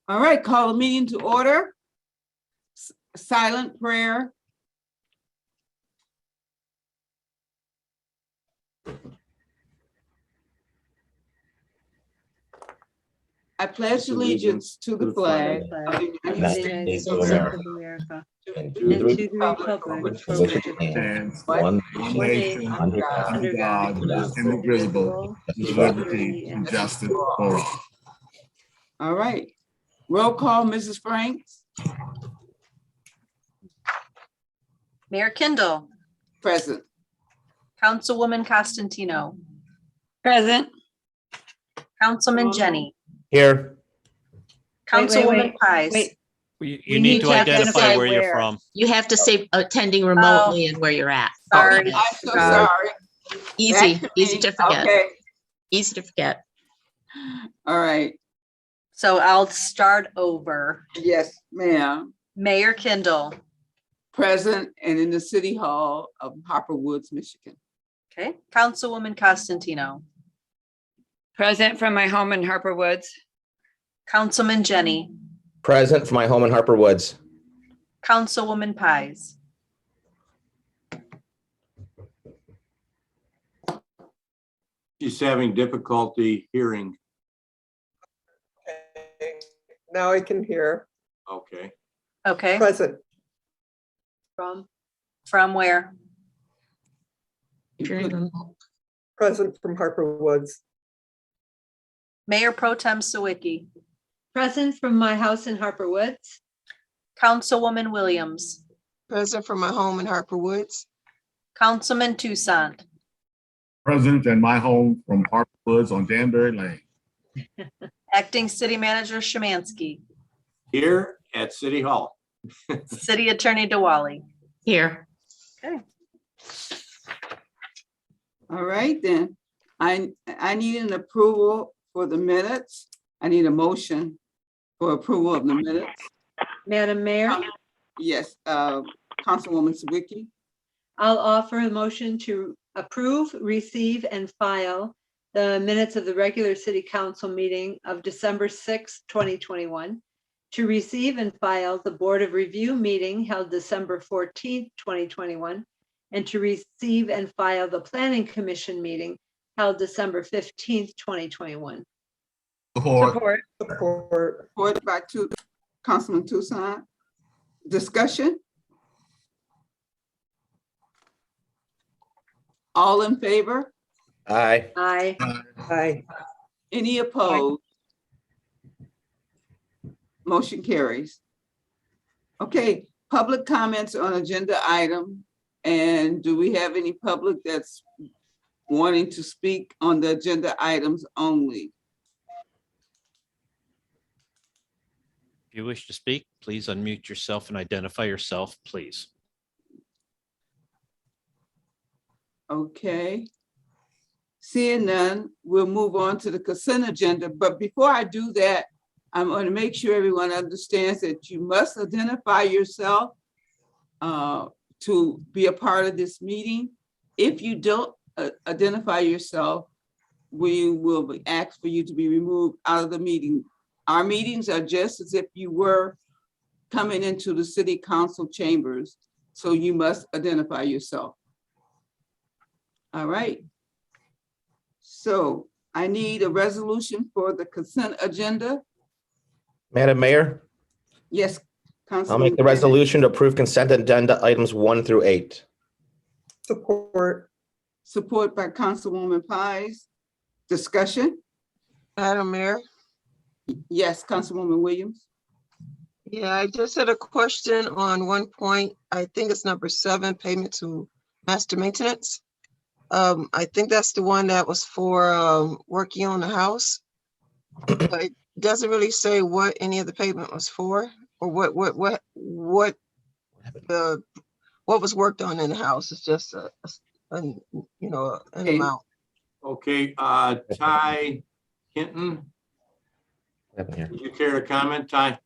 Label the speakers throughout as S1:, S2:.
S1: All right, call the meeting to order. Silent prayer. I pledge allegiance to the flag of the United States of America
S2: and
S1: and
S2: to
S1: to the republic for which it stands,
S2: one
S1: one
S2: nation,
S1: nation,
S2: under God,
S3: under God, indivisible, with liberty and justice for all.
S1: All right. Roll call, Mrs. Franks.
S4: Mayor Kindle,
S1: Present.
S4: Councilwoman Costantino,
S1: Present.
S4: Councilman Jenny,
S2: Here.
S4: Councilwoman Pies.
S5: Wait,
S6: You need to identify where you're from.
S5: you have to say attending remotely and where you're at.
S4: Sorry.
S1: I'm so sorry.
S5: Easy,
S1: Back
S5: easy
S1: me.
S5: to forget.
S1: Okay.
S5: Easy to forget.
S1: All right.
S4: So I'll start over.
S1: Yes, ma'am.
S4: Mayor Kindle,
S1: Present and in the City Hall of Harper Woods, Michigan.
S4: okay. Councilwoman Costantino,
S7: Present from my home in Harper Woods.
S4: Councilman Jenny,
S2: Present for my home in Harper Woods.
S4: Councilwoman Pies.
S8: She's having difficulty hearing.
S9: Now I can hear.
S8: Okay.
S4: Okay,
S9: Present.
S4: from where?
S9: Present from Harper Woods.
S4: Mayor Pro Tem Sawicki,
S7: Present from my house in Harper Woods.
S4: Councilwoman Williams,
S9: Present from my home in Harper Woods.
S4: Councilman Toussaint,
S3: Present in my home from Harper Woods on Danbury Lane.
S4: Acting City Manager Szymanski,
S8: Here at City Hall.
S4: City Attorney DeWally.
S5: Here.
S1: All right, then. I need an approval for the minutes. I need a motion for approval of the minutes.
S7: Madam Mayor,
S1: Yes, Councilwoman Sawicki.
S7: I'll offer a motion to approve, receive, and file the minutes of the regular city council meeting of December 6, 2021, to receive and file the Board of Review meeting held December 14th, 2021, and to receive and file the Planning Commission meeting held December 15th, 2021.
S3: Support.
S9: Support.
S1: Supported by Councilman Toussaint. Discussion? All in favor?
S2: Aye.
S7: Aye.
S9: Aye.
S1: Any opposed? Motion carries. Okay, public comments on agenda item. And do we have any public that's wanting to speak on the agenda items only?
S6: If you wish to speak, please unmute yourself and identify yourself, please.
S1: Okay. Seeing none, we'll move on to the consent agenda. But before I do that, I'm going to make sure everyone understands that you must identify yourself to be a part of this meeting. If you don't identify yourself, we will be asked for you to be removed out of the meeting. Our meetings are just as if you were coming into the city council chambers, so you must identify yourself. All right. So I need a resolution for the consent agenda.
S2: Madam Mayor,
S1: Yes,
S2: I'll
S1: Councilman.
S2: make the resolution to approve consent agenda items 1 through 8.
S9: Support.
S1: Support by Councilwoman Pies. Discussion?
S10: Madam Mayor,
S1: Yes, Councilwoman Williams.
S10: yeah, I just had a question on one point. I think it's number 7, payment to master maintenance. I think that's the one that was for working on the house. But it doesn't really say what any of the payment was for, or what was worked on in the house. It's just an
S1: Okay.
S10: amount.
S8: Okay, Ty Hinton,
S2: What happened here?
S8: would you care to comment, Ty?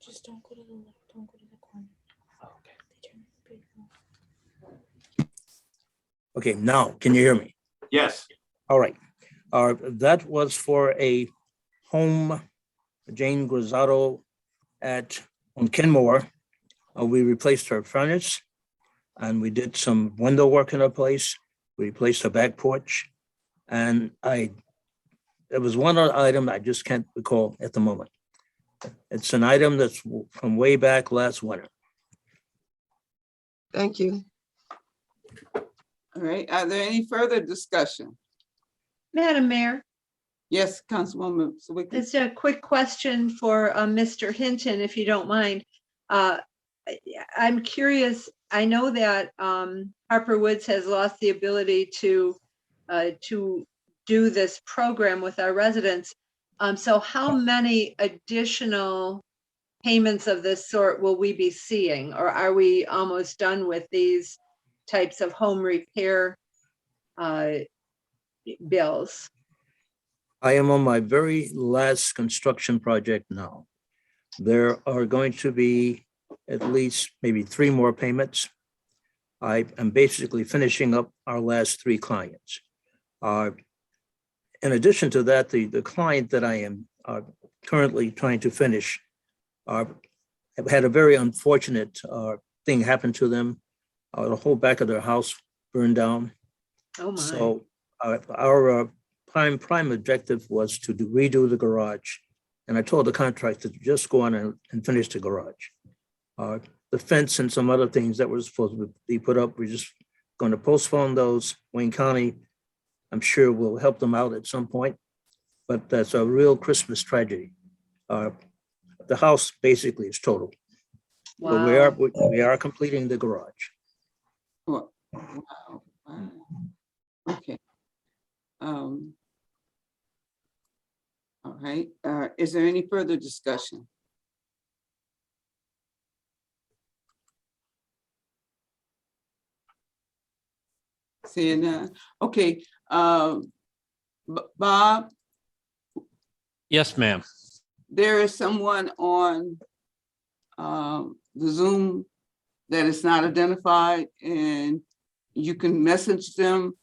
S11: Just don't go to the left, don't go to the corner.
S12: Okay, now, can you hear me?
S8: Yes.
S12: All right. That was for a home Jane Grisato on Kenmore. We replaced her furnace and we did some window work in her place. We replaced her back porch. And there was one other item I just can't recall at the moment. It's an item that's from way back last winter.
S10: Thank you.
S1: All right, are there any further discussion?
S7: Madam Mayor,
S1: Yes, Councilwoman Sawicki.
S7: it's a quick question for Mr. Hinton, if you don't mind. I'm curious, I know that Harper Woods has lost the ability to do this program with our residents. So how many additional payments of this sort will we be seeing? Or are we almost done with these types of home repair bills?
S12: I am on my very last construction project now. There are going to be at least maybe 3 more payments. I am basically finishing up our last 3 clients. In addition to that, the client that I am currently trying to finish have had a very unfortunate thing happen to them. The whole back of their house burned down.
S7: Oh my.
S12: So our prime objective was to redo the garage. And I told the contractor to just go on and finish the garage. The fence and some other things that were supposed to be put up, we're just going to postpone those. Wayne County, I'm sure will help them out at some point, but that's a real Christmas tragedy. The house basically is total. But we are completing the garage.
S1: Wow. Wow. Okay. All right, is there any further discussion? Seeing none. Okay, Bob,
S6: Yes, ma'am.
S1: there is someone on the Zoom that is not identified, and you can message them,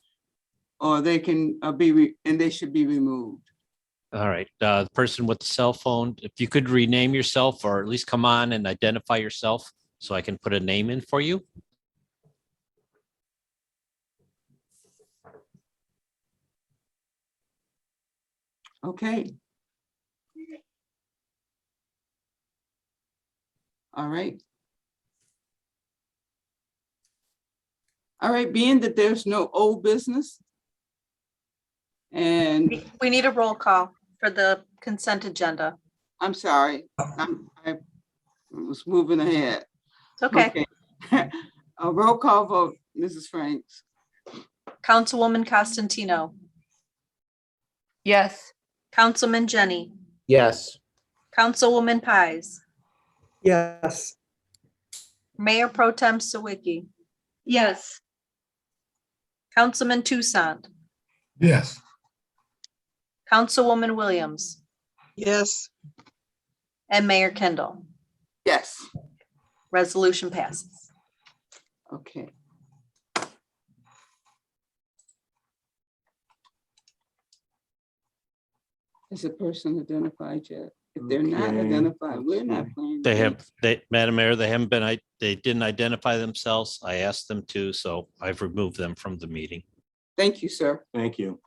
S1: or they can and they should be removed.
S6: All right, the person with the cell phone, if you could rename yourself or at least come on and identify yourself so I can put a name in for you.
S1: Okay. All right. All right, being that there's no old business. And
S4: We need a roll call for the consent agenda.
S1: I'm sorry, I was moving ahead.
S4: It's okay.
S1: A roll call vote, Mrs. Franks.
S4: Councilwoman Costantino,
S11: Yes.
S4: Councilman Jenny,
S2: Yes.
S4: Councilwoman Pies,
S9: Yes.
S4: Mayor Pro Tem Sawicki,
S7: Yes.
S4: Councilman Toussaint,
S3: Yes.
S4: Councilwoman Williams,
S10: Yes.
S4: and Mayor Kendall.
S1: Yes.
S4: Resolution passes.
S1: Okay. Is a person identified yet? If they're not
S8: Okay,
S1: identified,
S8: let's
S1: we're not
S8: see.
S1: playing.
S6: Madam Mayor, they didn't identify themselves. I asked them to, so I've removed them from the meeting.
S1: Thank you, sir.
S8: Thank you.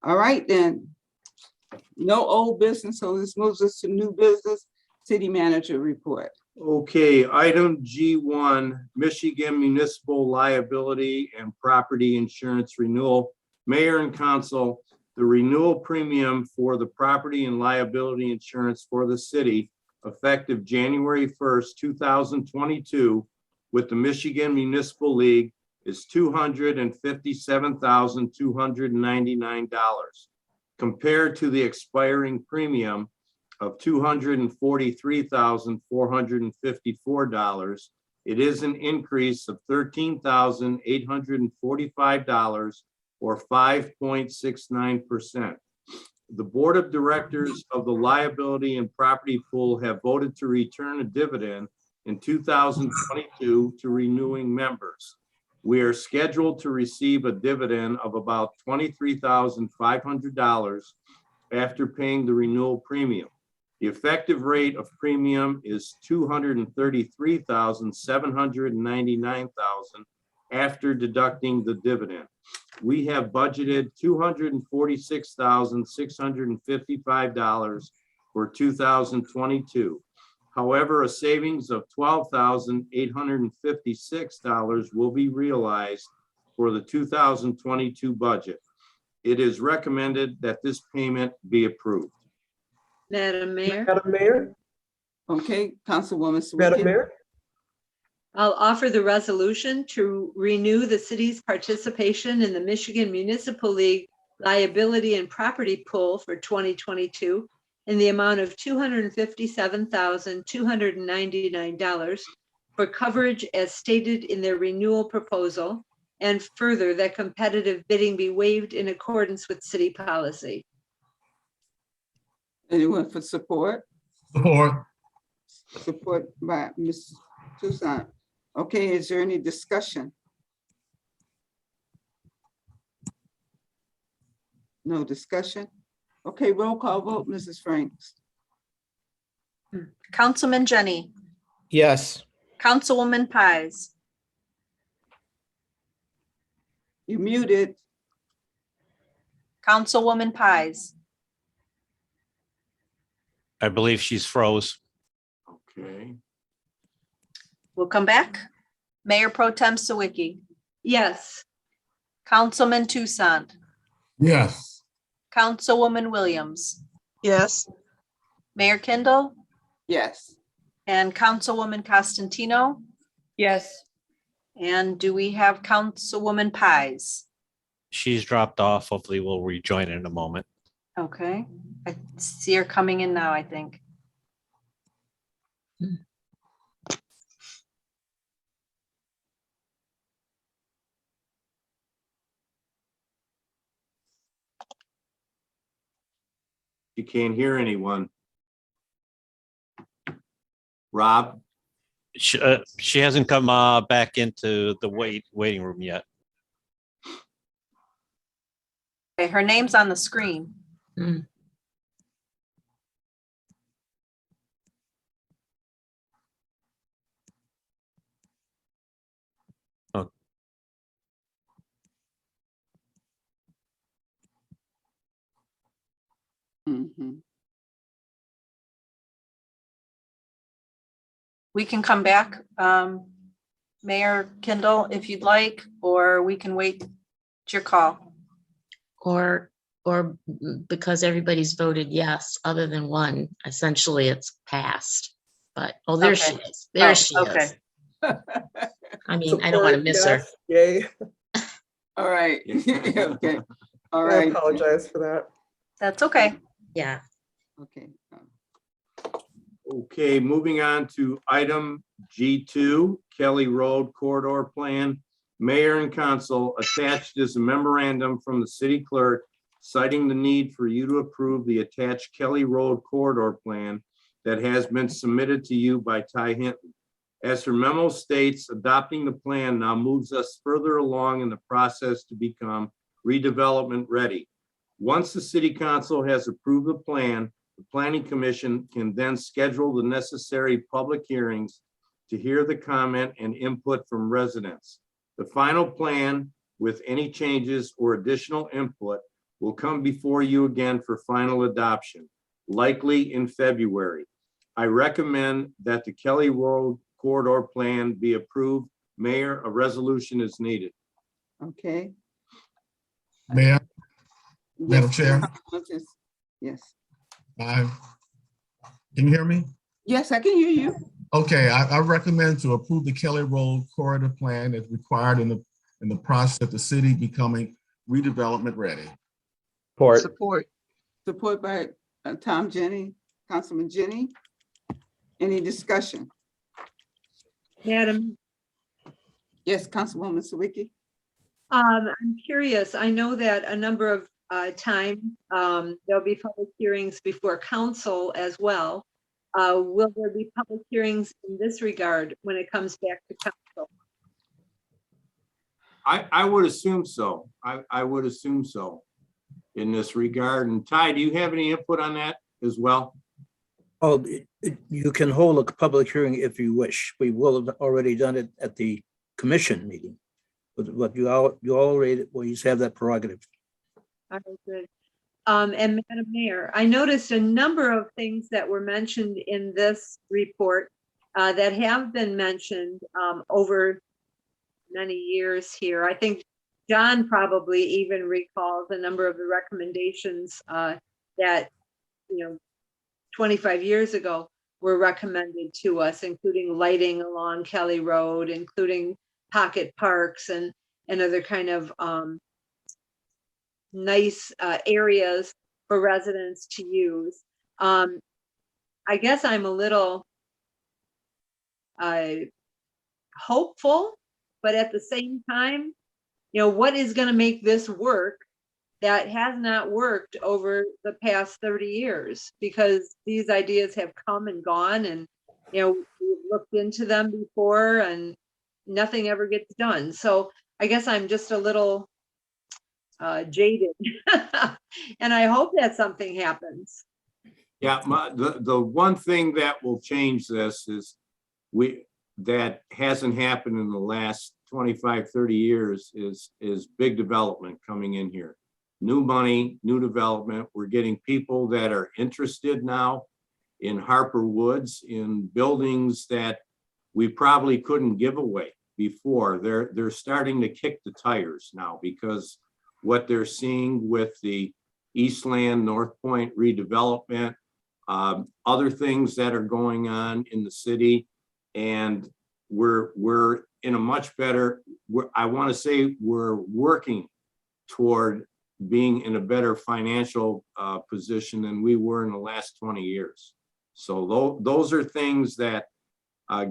S1: All right, then. No old business, so this moves us to new business, city manager report.
S8: Okay, item G1, Michigan Municipal Liability and Property Insurance Renewal. Mayor and Council, the renewal premium for the property and liability insurance for the city effective January 1st, 2022 with the Michigan Municipal League is $257,299 compared to the expiring premium of $243,454. It is an increase of $13,845 or 5.69%. The Board of Directors of the Liability and Property Pool have voted to return a dividend in 2022 to renewing members. We are scheduled to receive a dividend of about $23,500 after paying the renewal premium. The effective rate of premium is $233,799 after deducting the dividend. We have budgeted $246,655 for 2022. However, a savings of $12,856 will be realized for the 2022 budget. It is recommended that this payment be approved.
S7: Madam Mayor,
S9: Madam Mayor,
S1: Okay, Councilwoman
S9: Madam
S1: Sawicki.
S9: Mayor,
S7: I'll offer the resolution to renew the city's participation in the Michigan Municipal League Liability and Property Pool for 2022 in the amount of $257,299 for coverage as stated in their renewal proposal, and further that competitive bidding be waived in accordance with city policy.
S1: Anyone for support?
S3: Support.
S1: Support by Ms. Toussaint. Okay, is there any discussion? No discussion? Okay, roll call vote, Mrs. Franks.
S4: Councilman Jenny,
S2: Yes.
S4: Councilwoman Pies,
S1: You muted.
S4: Councilwoman Pies,
S6: I believe she's froze.
S8: Okay.
S4: we'll come back. Mayor Pro Tem Sawicki,
S7: Yes,
S4: Councilman Toussaint,
S3: Yes.
S4: Councilwoman Williams,
S10: yes,
S4: Mayor Kindle,
S1: Yes.
S4: and Councilwoman Costantino.
S11: Yes.
S4: And do we have Councilwoman Pies?
S6: She's dropped off. Hopefully we'll rejoin in a moment.
S4: Okay, I see her coming in now, I think.
S8: You can't hear anyone. Rob?
S6: She hasn't come back into the waiting room yet.
S4: Okay, her name's on the screen.
S5: Hmm.
S6: Oh.
S1: Mhm.
S4: We can come back, Mayor Kindle, if you'd like, or we can wait. It's your call.
S5: Or because everybody's voted yes, other than one, essentially it's passed. But, oh, there she
S4: Okay.
S5: is. There
S4: Oh,
S5: she
S4: okay.
S5: is. I mean, I don't want to
S9: support,
S5: miss her.
S9: yes, Yay.
S1: All right. Okay. All
S9: I
S1: right.
S9: apologize for that.
S4: That's okay.
S5: Yeah.
S1: Okay.
S8: Okay, moving on to item G2, Kelly Road Corridor Plan. Mayor and council, attached is a memorandum from the city clerk citing the need for you to approve the attached Kelly Road Corridor Plan that has been submitted to you by Ty Hinton. As her memo states, adopting the plan now moves us further along in the process to become redevelopment ready. Once the city council has approved the plan, the planning commission can then schedule the necessary public hearings to hear the comment and input from residents. The final plan with any changes or additional input will come before you again for final adoption, likely in February. I recommend that the Kelly Road Corridor Plan be approved. Mayor, a resolution is needed.
S1: Okay.
S3: Mayor, Madam
S1: Yes.
S3: Chair.
S1: Yes.
S3: Can you hear me?
S1: Yes, I can hear you.
S3: Okay, I recommend to approve the Kelly Road Corridor Plan as required in the process of the city becoming redevelopment ready.
S2: Support.
S10: support,
S1: Support by Tom Jenny, Councilman Jenny. Any discussion?
S7: Madam,
S1: Yes, Councilwoman Sawicki.
S7: I'm curious, I know that a number of times there'll be public hearings before council as well. Will there be public hearings in this regard when it comes back to council?
S8: I would assume so. I would assume so. in this regard. And Ty, do you have any input on that as well?
S12: Oh, you can hold a public hearing if you wish. We will have already done it at the commission meeting. But you already, well, you have that prerogative.
S7: All right, good. And Madam Mayor, I noticed a number of things that were mentioned in this report that have been mentioned over many years here. I think John probably even recalls a number of the recommendations that, 25 years ago were recommended to us, including lighting along Kelly Road, including pocket parks and other kind of nice areas for residents to use. I guess I'm a little hopeful, but at the same time, what is going to make this work that has not worked over the past 30 years? Because these ideas have come and gone, and we've looked into them before and nothing ever gets done. So I guess I'm just a little jaded and I hope that something happens.
S8: Yeah, the one thing that will change this is that hasn't happened in the last 25, 30 years is big development coming in here. New money, new development. We're getting people that are interested now in Harper Woods, in buildings that we probably couldn't give away before. They're starting to kick the tires now because what they're seeing with the Eastland, North Point redevelopment, other things that are going on in the city. And we're in a much better, I want to say we're working toward being in a better financial position than we were in the last 20 years. So those are things that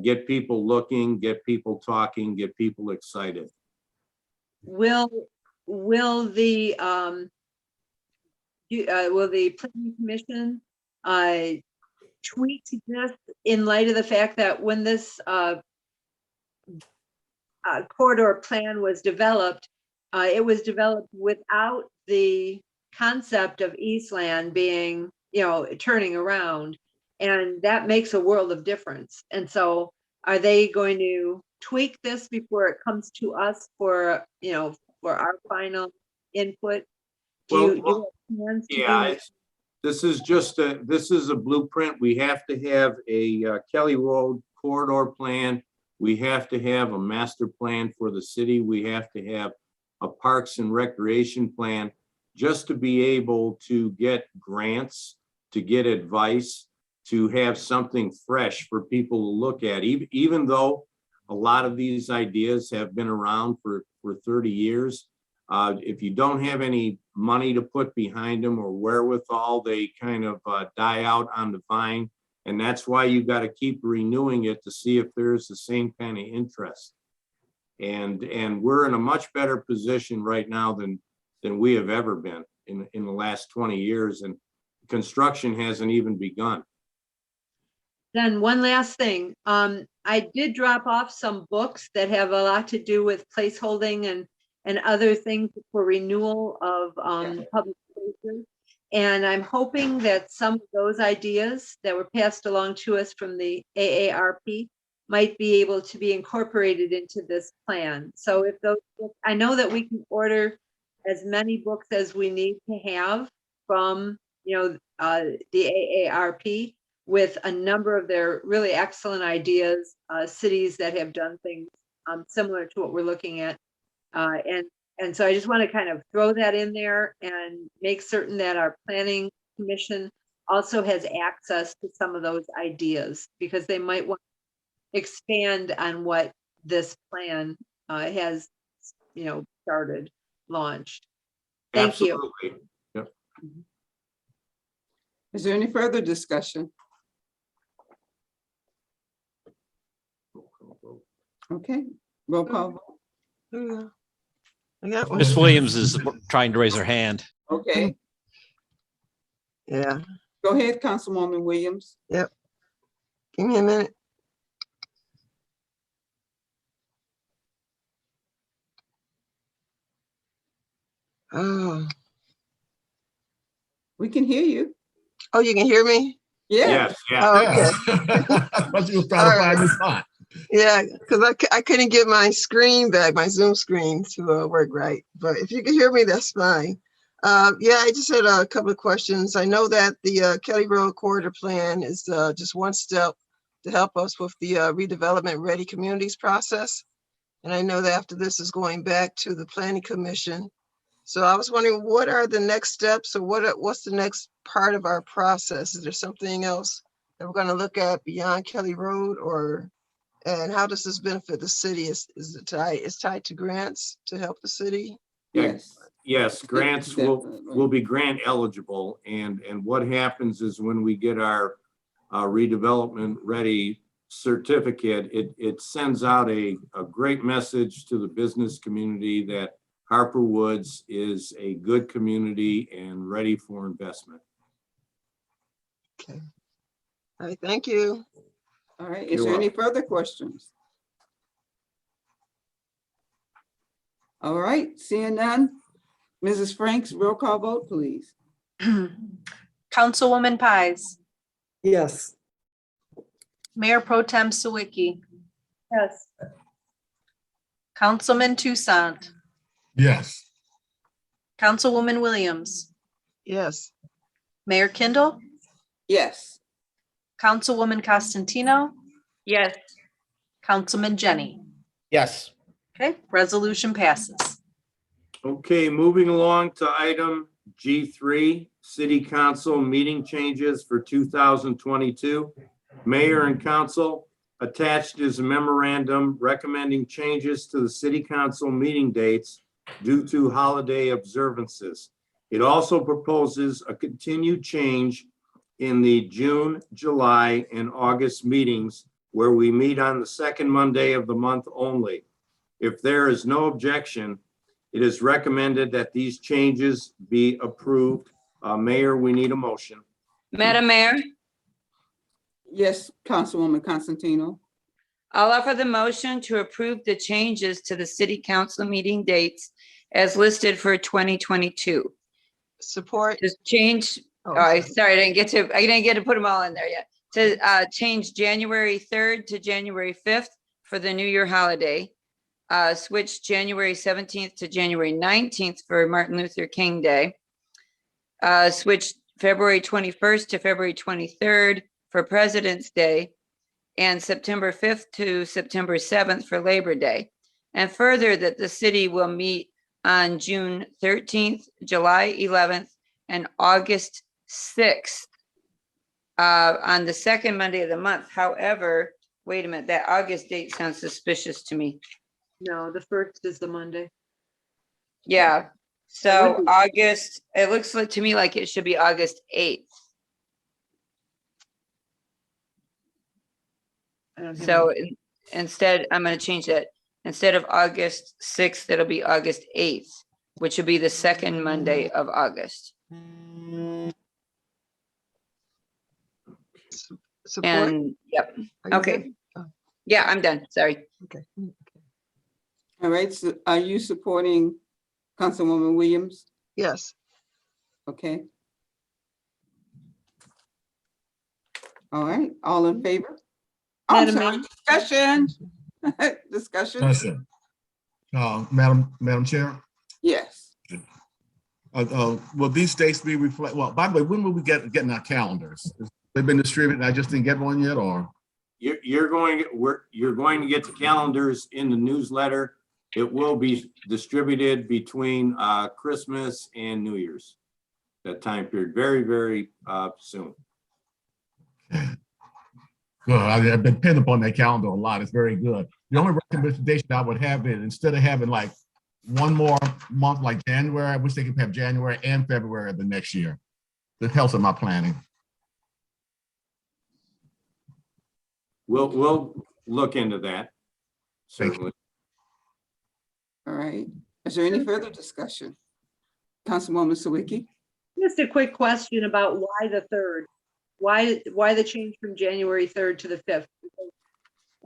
S8: get people looking, get people talking, get people excited.
S7: Will the planning commission tweak this in light of the fact that when this corridor plan was developed, it was developed without the concept of Eastland being, turning around, and that makes a world of difference. And so are they going to tweak this before it comes to us for, for our final input?
S8: This is a blueprint. We have to have a Kelly Road corridor plan. We have to have a master plan for the city. We have to have a parks and recreation plan just to be able to get grants, to get advice, to have something fresh for people to look at. Even though a lot of these ideas have been around for 30 years, if you don't have any money to put behind them or wherewithal, they kind of die out on the vine. And that's why you got to keep renewing it to see if there's the same kind of interest. And we're in a much better position right now than we have ever been in the last 20 years. And construction hasn't even begun.
S7: Then one last thing. I did drop off some books that have a lot to do with placeholding and other things for renewal of public spaces. And I'm hoping that some of those ideas that were passed along to us from the AARP might be able to be incorporated into this plan. So if those books, I know that we can order as many books as we need to have from, the AARP with a number of their really excellent ideas, cities that have done things similar to what we're looking at. And so I just want to kind of throw that in there and make certain that our planning commission also has access to some of those ideas, because they might want to expand on what this plan has, started, launched. Thank you.
S8: Absolutely. Yep.
S1: Is there any further discussion? Okay, roll call.
S10: Yeah. I got one.
S6: Ms. Williams is trying to raise her hand.
S1: Okay,
S10: Yeah,
S1: go ahead, Councilwoman Williams.
S10: give me a minute. Oh,
S1: We can hear you.
S10: Oh, you can hear me?
S1: Yeah.
S8: Yes, yeah.
S10: Oh,
S3: Yeah.
S10: okay.
S3: But you was trying to find the spot.
S10: Yeah, because I couldn't get my screen back, my Zoom screen to work right. But if you can hear me, that's fine. Yeah, I just had a couple of questions. I know that the Kelly Road Corridor Plan is just one step to help us with the redevelopment ready communities process. And I know that after this is going back to the Planning Commission. So I was wondering, what are the next steps, or what's the next part of our process? Is there something else that we're going to look at beyond Kelly Road, or? And how does this benefit the city? Is it tied to grants to help the city?
S1: Yes.
S8: Yes, grants will
S1: Definitely.
S8: be grant eligible, and what happens is when we get our redevelopment ready certificate, it sends out a great message to the business community that Harper Woods is a good community and ready for investment.
S10: Okay. All right, thank you.
S1: All right.
S8: You're
S1: Is there any
S8: welcome.
S1: further questions? All right. Seeing none. Mrs. Franks, roll call vote, please.
S4: Councilwoman Pies,
S9: Yes.
S4: Mayor Pro Tem Sawicki,
S7: Yes.
S4: Councilman Toussaint,
S3: Yes.
S4: Councilwoman Williams,
S10: Yes,
S4: Mayor Kindle,
S1: Yes.
S4: Councilwoman Costantino,
S7: Yes.
S4: Councilman Jenny.
S2: Yes.
S4: Okay, resolution passes.
S8: Okay, moving along to item G3, City Council meeting changes for 2022. Mayor and council, attached is a memorandum recommending changes to the City Council meeting dates due to holiday observances. It also proposes a continued change in the June, July, and August meetings where we meet on the second Monday of the month only. If there is no objection, it is recommended that these changes be approved. Mayor, we need a motion.
S13: Madam Mayor,
S1: Yes, Councilwoman Constantino.
S13: I'll offer the motion to approve the changes to the city council meeting dates as listed for 2022.
S10: support.
S13: Just change,
S10: Oh,
S13: sorry, I didn't get to put them all in there yet. To change January 3rd to January 5th for the New Year holiday. Switch January 17th to January 19th for Martin Luther King Day. Switch February 21st to February 23rd for President's Day, and September 5th to September 7th for Labor Day. And further, that the city will meet on June 13th, July 11th, and August 6th on the second Monday of the month. However, wait a minute, that August date sounds suspicious to me.
S7: No, the first is the Monday.
S13: Yeah,
S7: It
S13: so
S7: would be.
S13: August, it looks like to me like it should be August 8th.
S7: I don't have
S13: So
S7: any-
S13: instead, I'm gonna change that. Instead of August 6th, it'll be August 8th, which will be the second Monday of August.
S10: Support.
S13: And, yep,
S10: Are you
S13: okay.
S10: done? Oh,
S13: Yeah, I'm done, sorry.
S10: okay.
S1: All right. So are you supporting Councilwoman Williams?
S10: Yes,
S1: Okay. All right. All in favor? Oh, I'm
S7: Madam
S1: sorry.
S7: Mayor?
S1: Discussion. Discussion.
S3: Discussion. Madam Chair,
S1: Yes.
S3: will these dates be reflect? Well, by the way, when will we getting our calendars? They've been distributed and I just didn't get one yet, or?
S8: You're going to get the calendars in the newsletter. It will be distributed between Christmas and New Year's. That time period, very, very soon.
S3: Good. I've been pinned upon that calendar a lot. It's very good. The only recommendation I would have is instead of having like one more month like January, I wish they could have January and February of the next year. That helps with my planning.
S8: We'll look into that. Certainly.
S1: All right. Is there any further discussion? Councilwoman Sawicki?
S7: Just a quick question about why the 3rd? Why the change from January 3rd to the 5th? Because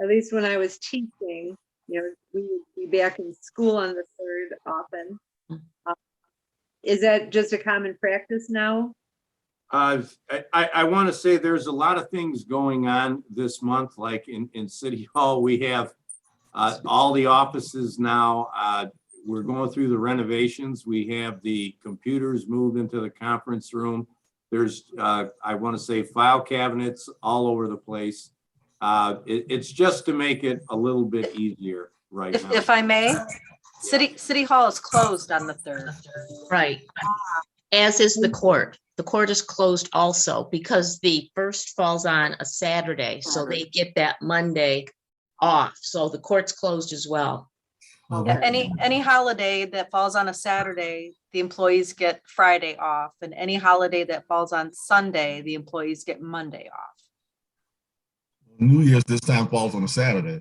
S7: at least when I was teaching, we would be back in school on the 3rd often. Is that just a common practice now?
S8: I want to say there's a lot of things going on this month, like in City Hall, we have all the offices now. We're going through the renovations. We have the computers moved into the conference room. There's, I want to say, file cabinets all over the place. It's just to make it a little bit easier right now.
S4: If I may, City Hall is closed on the 3rd.
S5: Right. As is the court. The court is closed also because the first falls on a Saturday, so they get that Monday off. So the court's closed as well.
S4: Yeah, any holiday that falls on a Saturday, the employees get Friday off, and any holiday that falls on Sunday, the employees get Monday off.
S3: New Year's this time falls on a Saturday.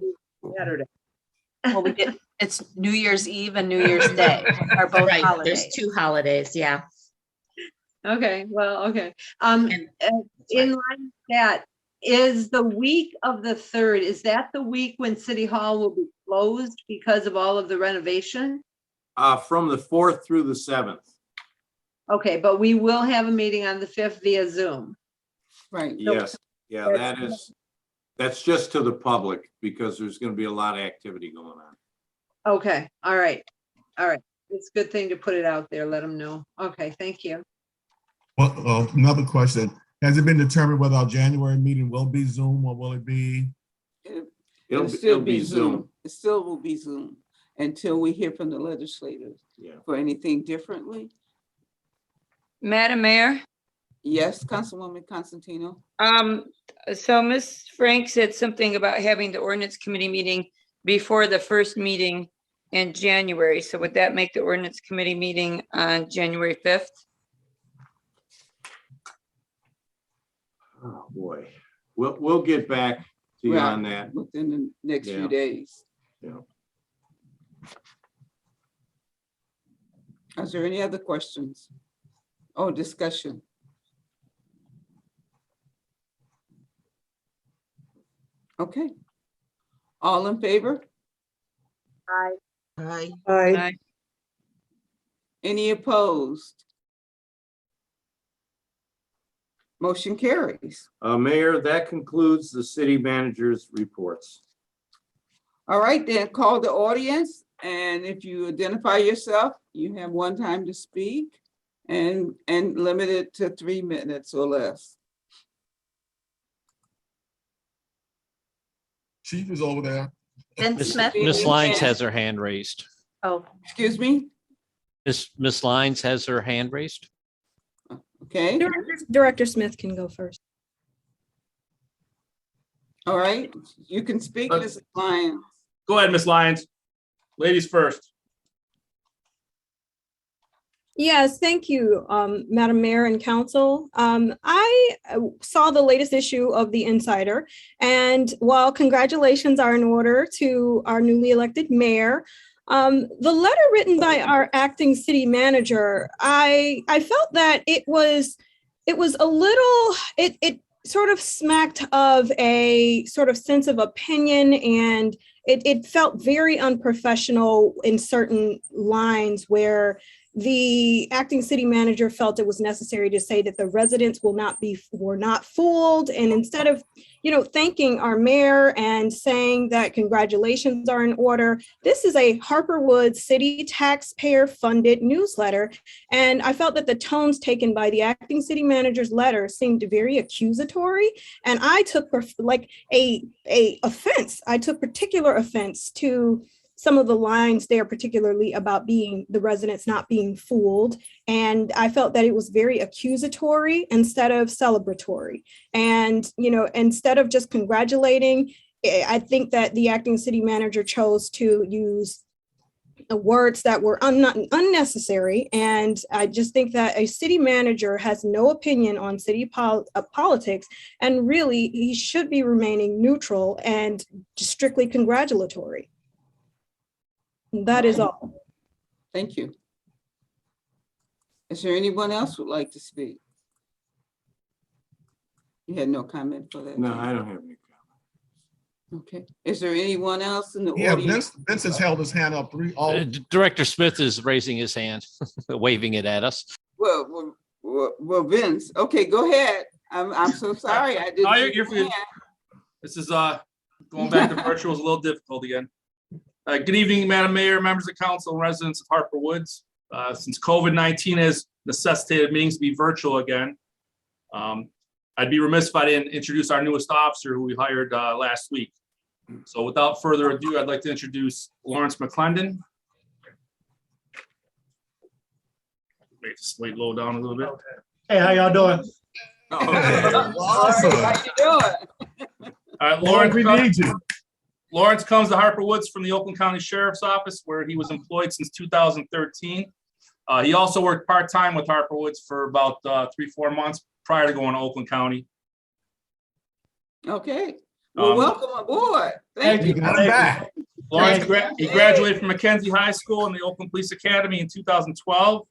S7: Saturday.
S4: Well, it's New Year's Eve and New Year's Day are both
S5: Right,
S4: holidays.
S5: there's 2 holidays, yeah.
S7: Okay, well, okay. In line with that, is the week of the 3rd, is that the week when City Hall will be closed because of all of the renovation?
S8: From the 4th through the 7th.
S7: Okay, but we will have a meeting on the 5th via Zoom.
S1: Right.
S8: Yes, yeah, that's just to the public because there's going to be a lot of activity going on.
S7: Okay, all right. It's a good thing to put it out there, let them know. Okay, thank you.
S3: Well, another question. Has it been determined whether our January meeting will be Zoom or will it be?
S1: It'll still be Zoom. It still will be Zoom until we hear from the legislators.
S8: Yeah.
S1: For anything differently.
S13: Madam Mayor,
S1: Yes, Councilwoman Constantino.
S13: so Ms. Frank said something about having the ordinance committee meeting before the first meeting in January. So would that make the ordinance committee meeting on January 5th?
S8: Oh, boy. We'll get back to you
S1: Right,
S8: on that.
S1: within the next
S8: Yeah.
S1: few days.
S8: Yeah.
S1: Is there any other questions? Oh, discussion. Okay. All in favor?
S10: Aye.
S9: Aye.
S13: Aye.
S1: Any opposed? Motion carries.
S8: Mayor, that concludes the city manager's reports.
S1: All right, then call the audience. And if you identify yourself, you have 1 time to speak and limit it to 3 minutes or less.
S3: Chief is over there.
S4: Vince Smith.
S6: Miss Lyons has her hand raised.
S4: Oh,
S1: Excuse me?
S6: Miss Lyons has her hand raised.
S1: Okay,
S11: Director Smith can go first.
S1: all right. You can speak, Mrs. Lyons.
S14: Go ahead, Miss Lyons. Ladies first.
S11: Yes, thank you, Madam Mayor and Council. I saw the latest issue of The Insider, and while congratulations are in order to our newly elected mayor, the letter written by our acting city manager, I felt that it was a little, it sort of smacked of a sort of sense of opinion, and it felt very unprofessional in certain lines where the acting city manager felt it was necessary to say that the residents were not fooled. And instead of, thanking our mayor and saying that congratulations are in order, this is a Harperwood city taxpayer funded newsletter. And I felt that the tones taken by the acting city manager's letter seemed very accusatory. And I took offense. I took particular offense to some of the lines there, particularly about the residents not being fooled. And I felt that it was very accusatory instead of celebratory. And, instead of just congratulating, I think that the acting city manager chose to use words that were unnecessary. And I just think that a city manager has no opinion on city politics, and really he should be remaining neutral and just strictly congratulatory. That is all.
S1: Thank you. Is there anyone else who would like to speak? You had no comment for that?
S8: No, I don't have any comment.
S1: Okay. Is there anyone else in the
S3: Yeah,
S1: audience?
S3: Vince has held his hand up
S6: Director Smith is raising his hand, waving it at us.
S1: Well, Well, Vince, okay, go ahead. I'm so sorry. I didn't.
S14: No,
S1: see
S14: you're
S1: your
S14: good.
S1: hand.
S14: This is going back to virtual is a little difficult again. Good evening, Madam Mayor, members of council, and residents of Harper Woods. Since COVID-19 has necessitated meetings to be virtual again, I'd be remiss if I didn't introduce our newest officer who we hired last week. So without further ado, I'd like to introduce Lawrence McClendon. Wait, low down a little bit.
S15: Hey, how y'all doing?
S1: Awesome. How you doing?
S14: All right, Lawrence comes to Harper Woods from the Oakland County Sheriff's Office, where he was employed since 2013. He also worked part-time with Harper Woods for about 3-4 months prior to going to Oakland County.
S1: Okay. Well, welcome aboard. Thank you.
S14: Lawrence, he graduated from Mackenzie High School and the Oakland Police Academy in 2012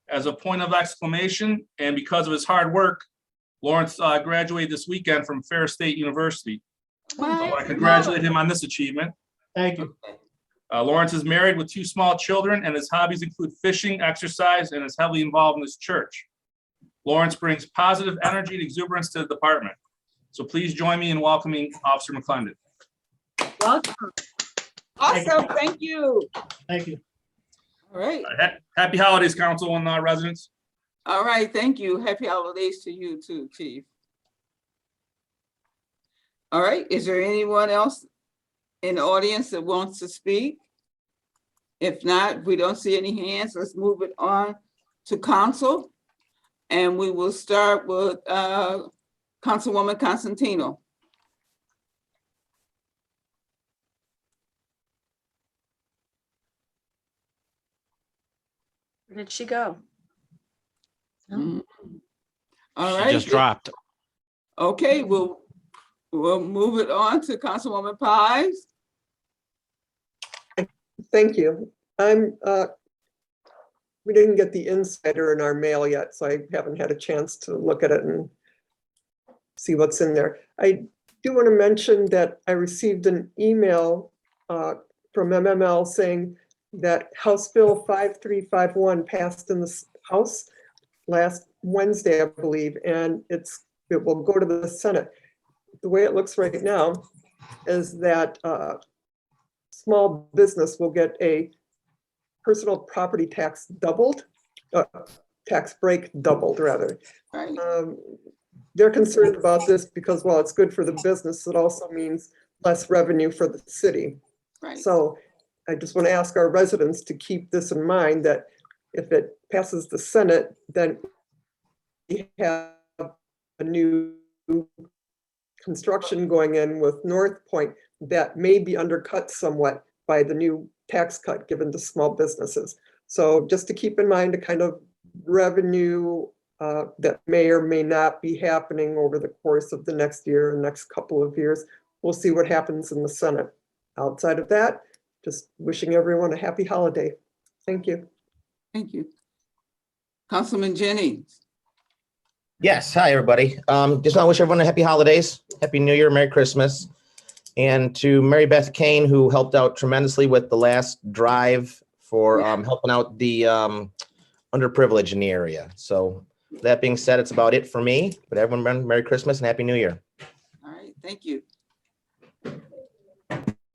S14: as a point of exclamation. And because of his hard work, Lawrence graduated this weekend from Ferris State University. So I want to congratulate him on this achievement.
S15: Thank you.
S14: Lawrence is married with 2 small children, and his hobbies include fishing, exercise, and is heavily involved in his church. Lawrence brings positive energy and exuberance to the department. So please join me in welcoming Officer McClendon.
S7: Welcome.
S1: Awesome. Thank you.
S15: Thank you.
S1: All right.
S14: Happy holidays, council and residents.
S1: All right. Thank you. Happy holidays to you too, Chief. All right. Is there anyone else in the audience that wants to speak? If not, we don't see any hands. Let's move it on to council. And we will start with Councilwoman Constantino.
S4: Where did she go?
S1: Mm. All
S6: She
S1: right.
S6: just dropped.
S1: Okay, we'll move it on to Councilwoman Pies.
S9: Thank you. We didn't get the insider in our mail yet, so I haven't had a chance to look at it and see what's in there. I do want to mention that I received an email from MML saying that House Bill 5351 passed in the House last Wednesday, I believe, and it will go to the Senate. The way it looks right now is that small business will get a personal property tax doubled, tax break doubled rather.
S1: Right.
S9: They're concerned about this because while it's good for the business, it also means less revenue for the city.
S1: Right.
S9: So I just want to ask our residents to keep this in mind, that if it passes the Senate, then we have a new construction going in with North Point that may be undercut somewhat by the new tax cut given to small businesses. So just to keep in mind the kind of revenue that may or may not be happening over the course of the next year and next couple of years. We'll see what happens in the Senate. Outside of that, just wishing everyone a happy holiday. Thank you.
S1: Thank you. Councilman Jennings.
S2: Yes, hi, everybody. Just want to wish everyone a happy holidays, happy New Year, Merry Christmas. And to Mary Beth Kane, who helped out tremendously with the last drive for helping out the underprivileged in the area. So that being said, it's about it for me, but everyone, Merry Christmas and Happy New Year.
S1: All right, thank you.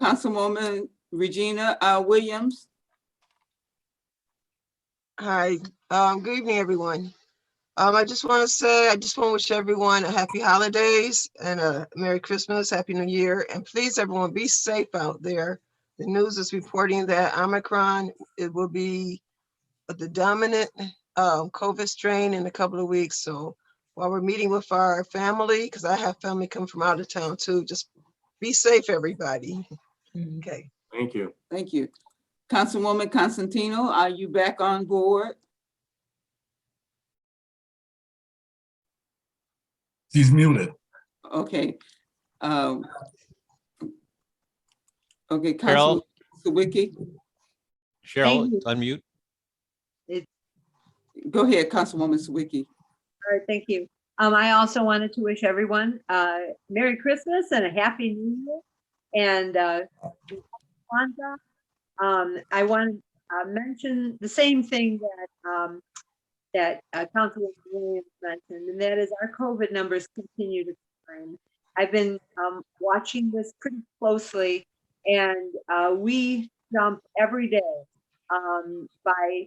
S1: Councilwoman Regina Williams.
S10: Hi, good evening, everyone. I just want to wish everyone a happy holidays and a Merry Christmas, Happy New Year. And please, everyone, be safe out there. The news is reporting that Omicron, it will be the dominant COVID strain in a couple of weeks. So while we're meeting with our family, because I have family come from out of town too, just be safe, everybody. Okay.
S8: Thank you.
S1: Thank you. Councilwoman Constantino, are you back on board?
S3: She's muted.
S1: Okay. Okay,
S6: Cheryl?
S1: Councilwoman Sawicki.
S6: Cheryl, unmute.
S1: Go ahead, Councilwoman Sawicki.
S7: All right, thank you. I also wanted to wish everyone Merry Christmas and a Happy New Year. And Kwanzaa. I want to mention the same thing that that Councilwoman Williams mentioned, and that is our COVID numbers continue to climb. I've been watching this pretty closely, and we jump every day by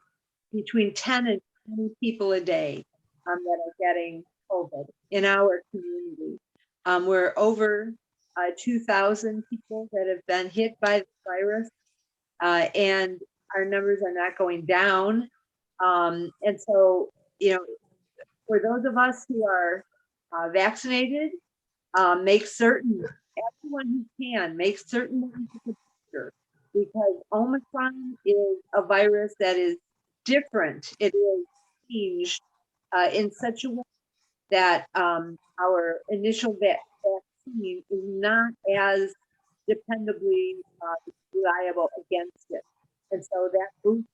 S7: between 10 and 20 people a day that are getting COVID in our community. We're over 2,000 people that have been hit by the virus, and our numbers are not going down. And so, you know, for those of us who are vaccinated, make certain, everyone who can, make certain that you get the booster, because Omicron is a virus that is different. It is changed in such a way that our initial vaccine is not as dependably reliable against it. And so that booster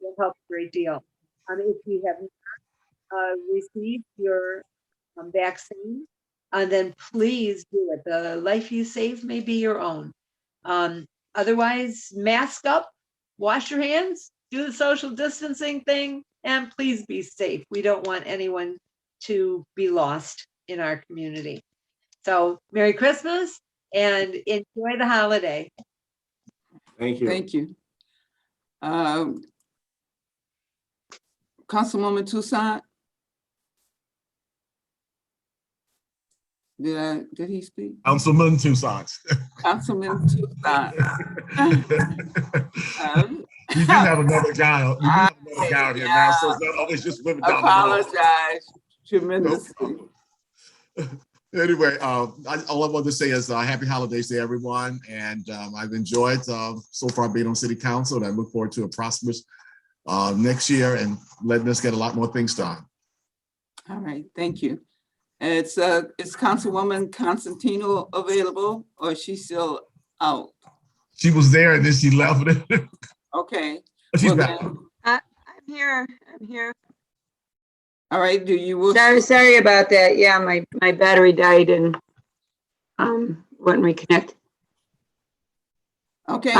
S7: will help a great deal. If you have not received your vaccine, then please do it. The life you save may be your own. Otherwise, mask up, wash your hands, do the social distancing thing, and please be safe. We don't want anyone to be lost in our community. So Merry Christmas and enjoy the holiday.
S8: Thank you.
S1: Thank you. Councilwoman Toussaint? Did he speak?
S3: Councilman Toussaint.
S1: Councilman Toussaint.
S3: We do have another guy. We do have another guy out here now, so it's not always just women down the road.
S1: Apologize tremendously.
S3: Anyway, all I want to say is happy holidays to everyone, and I've enjoyed so far being on City Council, and I look forward to a prosperous next year and letting us get a lot more things done.
S1: All right, thank you. Is Councilwoman Constantino available, or is she still out?
S3: She was there and then she left.
S1: Okay.
S3: But she's back.
S13: I'm here. I'm here.
S1: All right, do you wish?
S13: Sorry about that. Yeah, my battery died and wouldn't reconnect.
S1: Okay.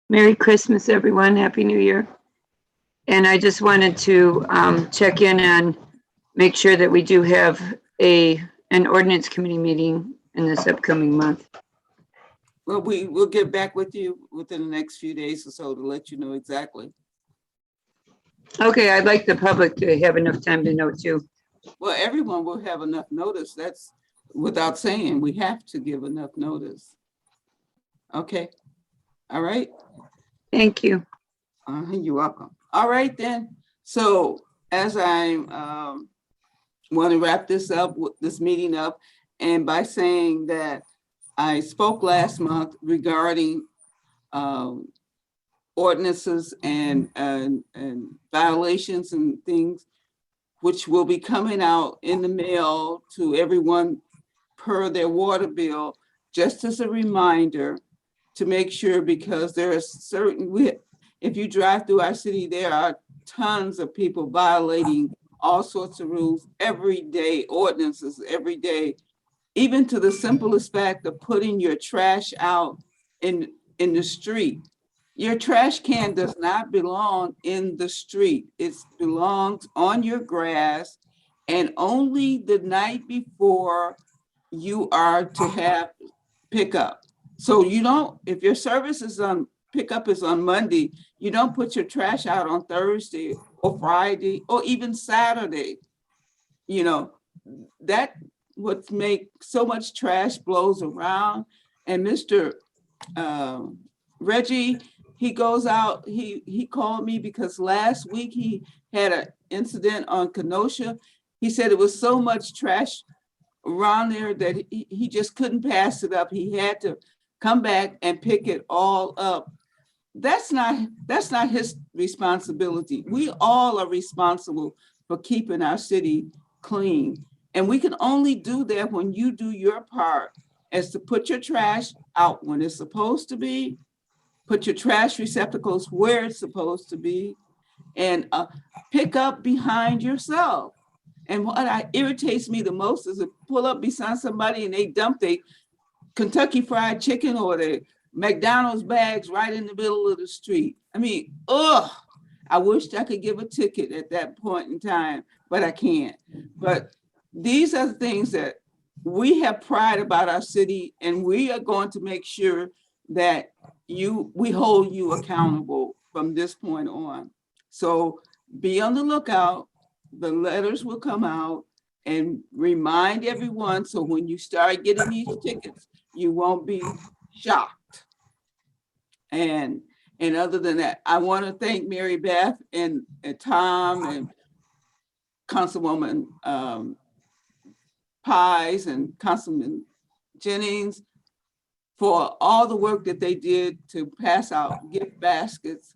S13: Merry Christmas, everyone. Happy New Year. And I just wanted to check in and make sure that we do have an ordinance committee meeting in this upcoming month.
S1: Well, we'll get back with you within the next few days or so to let you know exactly.
S13: Okay, I'd like the public to have enough time to know too.
S1: Well, everyone will have enough notice. That's without saying, we have to give enough notice. Okay. All right.
S13: Thank you.
S1: You're welcome. All right then. So as I want to wrap this meeting up, and by saying that I spoke last month regarding ordinances and violations and things, which will be coming out in the mail to everyone per their water bill, just as a reminder to make sure, because there are certain, if you drive through our city, there are tons of people violating all sorts of rules every day, ordinances every day, even to the simplest fact of putting your trash out in the street. Your trash can does not belong in the street. It belongs on your grass, and only the night before you are to have pickup. So you don't, if your service is on, pickup is on Monday, you don't put your trash out on Thursday or Friday or even Saturday. You know, that would make so much trash blows around. And Mr. Reggie, he goes out, he called me because last week he had an incident on Kenosha. He said it was so much trash around there that he just couldn't pass it up. He had to come back and pick it all up. That's not his responsibility. We all are responsible for keeping our city clean. And we can only do that when you do your part, as to put your trash out when it's supposed to be, put your trash receptacles where it's supposed to be, and pick up behind yourself. And what irritates me the most is to pull up beside somebody and they dump their Kentucky Fried Chicken or the McDonald's bags right in the middle of the street. I mean, ugh, I wished I could give a ticket at that point in time, but I can't. But these are the things that we have pride about our city, and we are going to make sure that we hold you accountable from this point on. So be on the lookout. The letters will come out and remind everyone. So when you start getting these tickets, you won't be shocked. And other than that, I want to thank Mary Beth and Tom and Councilwoman Pies and Councilman Jennings for all the work that they did to pass out gift baskets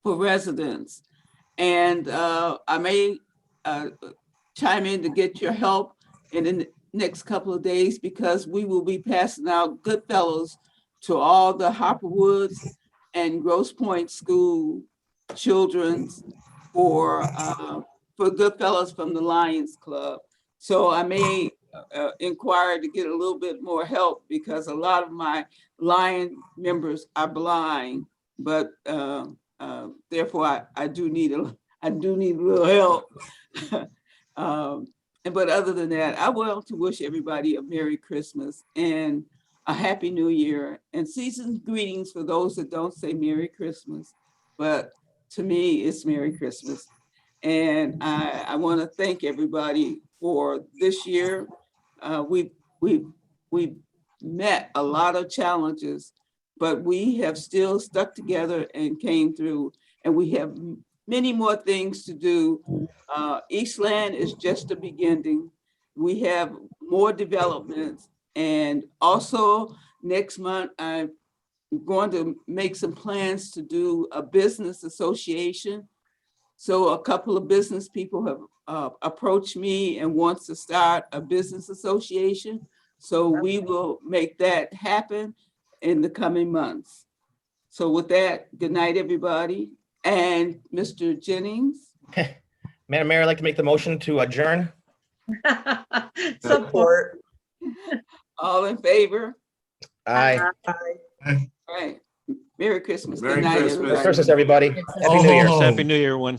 S1: for residents. And I may chime in to get your help in the next couple of days, because we will be passing out Goodfellows to all the Harper Woods and Grosse Pointe School children's for Goodfellows from the Lions Club. So I may inquire to get a little bit more help, because a lot of my Lion members are blind, but therefore I do need a little help. But other than that, I want to wish everybody a Merry Christmas and a Happy New Year, and season's greetings for those that don't say Merry Christmas. But to me, it's Merry Christmas. And I want to thank everybody for this year. We've met a lot of challenges, but we have still stuck together and came through, and we have many more things to do. Eastland is just the beginning. We have more developments, and also next month, I'm going to make some plans to do a business association. So a couple of business people have approached me and wants to start a business association. So we will make that happen in the coming months. So with that, good night, everybody. And Mr. Jennings.
S2: Madam Mayor, I'd like to make the motion to adjourn.
S9: Support.
S1: All in favor?
S2: Aye.
S1: All right. Merry Christmas.
S8: Merry
S1: Good night,
S8: Christmas.
S1: everybody.
S2: Merry Christmas, everybody. Happy New Year.
S3: Oh.
S6: Happy New Year, everyone.